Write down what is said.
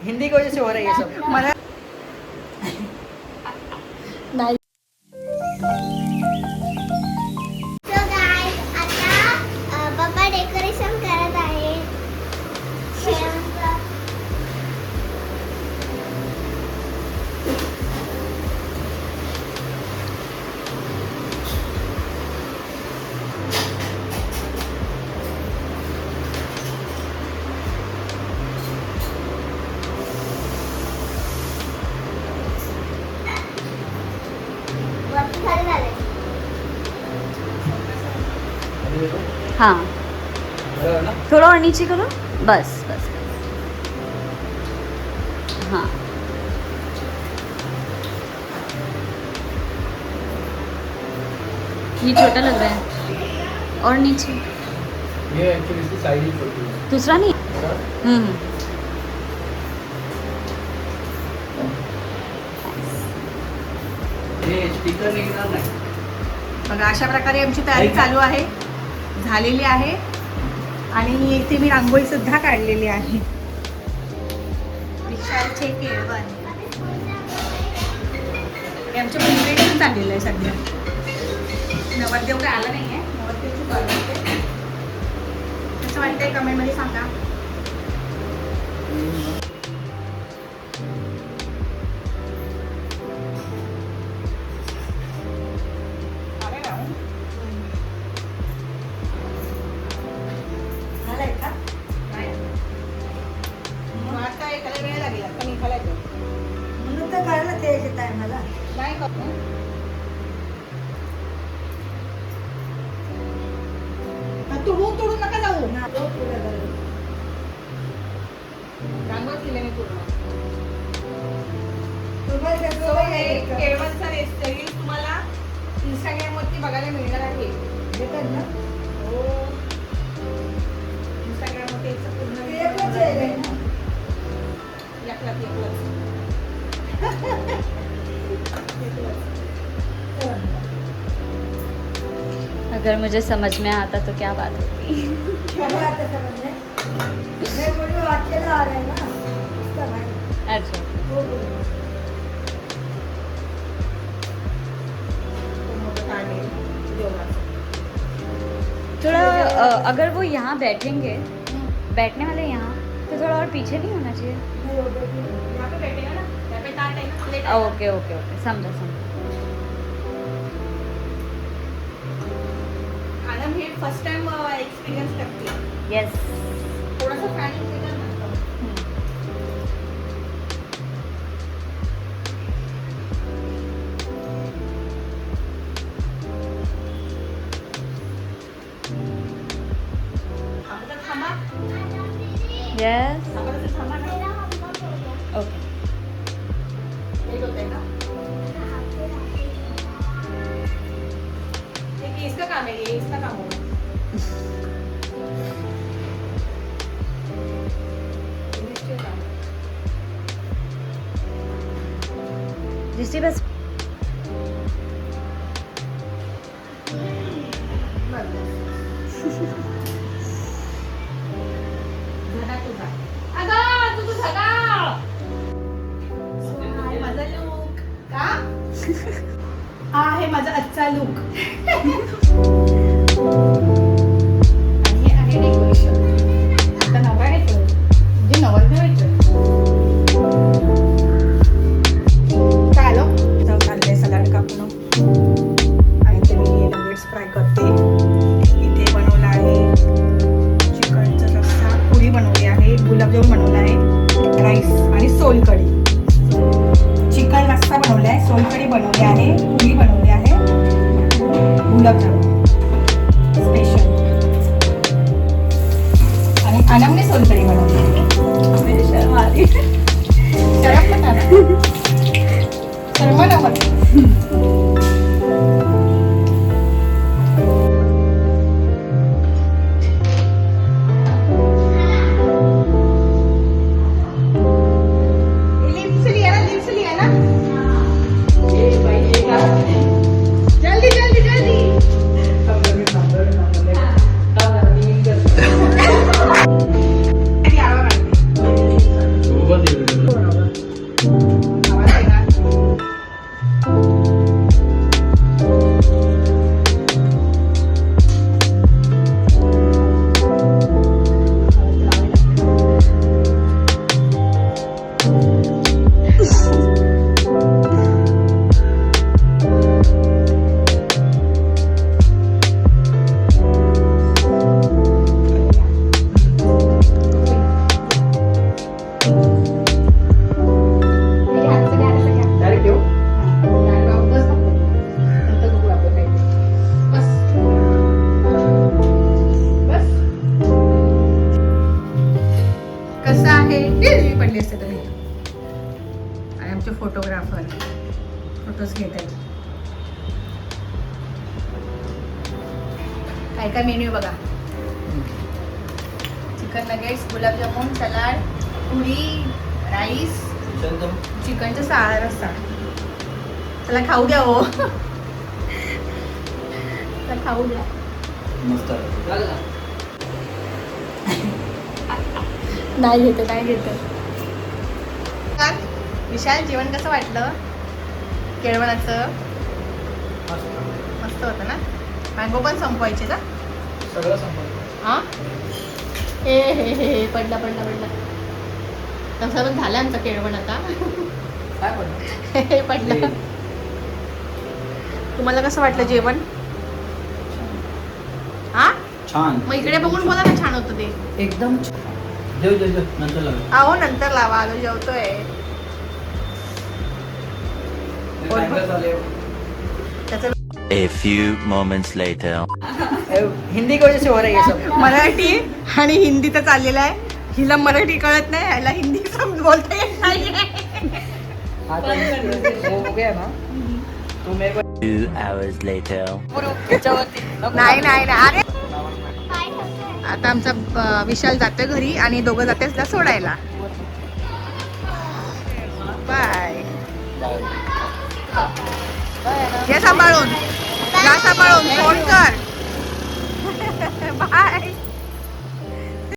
हिंदी की वजह से हो रहा है ये सब मला नाही. So guys, आता पप्पा डेकोरेशन करत आहे. हाँ थोड़ा और नीचे करो. बस बस. हाँ ये छोटा लग रहा है. और नीचे ये एक्चुअली इसकी साइज ही छोटी है. दूसरा नहीं. ये स्पीकर निघणार नाही. बघा अशा प्रकारे आमची तयारी चालू आहे, झालेली आहे. आणि इथे मी रांगोळी सुद्धा काढलेली आहे. विशालचे केळवण हे आमच्या प्रिपरेशन चाललेलं आहे सध्या. नवरदेव काय आला नाही आहे, नवरदेवची चालू आहे. कसं वाटतंय कमेंटमध्ये सांगा. तोडून नका जाऊ. रांगोळी केली मी पूर्ण. केळवणचा रील तुम्हाला इंस्टाग्राम वरती बघायला मिळणार आहे. हो इंस्टाग्राम वरती पूर्ण अगर मुझे समझ में आता तो क्या बात होती. अच्छा थोड़ा अगर वो यहाँ बैठेंगे, बैठने वाले यहाँ, तो थोड़ा और पीछे नहीं होना चाहिए. यहाँ पे बैठेगा ना, यहाँ पे ताट है ना, प्लेट है. ओके ओके ओके समझा समझा. आनंद हे फर्स्ट टाइम एक्सपीरियंस करते. यस. थोडासा फॅनिंग केलं ना. यस थांबा ना. ओके. लेट होतंय का? ये इसका काम है, ये इसका काम होगा. जिससे बस हा आहे माझा आजचा लुक. आणि हे आहे डेकोरेशन. आता नवरा येतो म्हणजे नवरदेव येतो. काय आलो तर कांदे सलाड कापून आणि ते मी नगेट्स फ्राय करते. इथे बनवलं आहे चिकनचा रस्सा, पुरी बनवली आहे, गुलाबजामुन बनवला आहे, राईस आणि सोलकढी. चिकन रस्सा बनवला आहे, सोलकढी बनवली आहे, पुरी बनवली आहे, गुलाबजामुन स्पेशल. आणि आनंदने सोलकढी बनवली आहे. शर्म आली. शरम पण आला. शर्म नव्हतं. फोटोज घेत आहेत. काय काय मेन्यू बघा. चिकन नगेट्स, गुलाबजामुन, सलाड, पुरी, राईस, चिकनचा साळा रस्सा. त्याला खाऊ द्या हो. त्याला खाऊ द्या. मस्त आहे. नाही घेत नाही घेत. विशाल जेवण कसं वाटलं? केळवणाचं मस्त होतं ना. मँगो पण संपवायचे का? सगळं संपलं. हा हे हे हे पडला पडला पडला. तसं पण झालं आमचं केळवण आता. काय पडलं? हे पडलं. तुम्हाला कसं वाटलं जेवण? हा छान. मग इकडे बघून बोला ना छान होतं ते. एकदम जेव जेव जेव नंतर लाव. आहो नंतर लावा. आलो जेवतोय. त्याचं A few moments later. Hindi की वजह से हो रहा है ये सब. मराठी आणि हिंदी तर चाललेलं आहे. हिला मराठी कळत नाही, ह्याला हिंदी बोलता येत नाही. आता वो हो गया ना. तू मेरे को 2 hours later. नाही नाही नाही. अरे काय ठेवतोय? आता आमचा विशाल जातोय घरी आणि दोघं जाते त्याला सोडायला. बाय. घे सांभाळून. जा सांभाळून. फोन कर.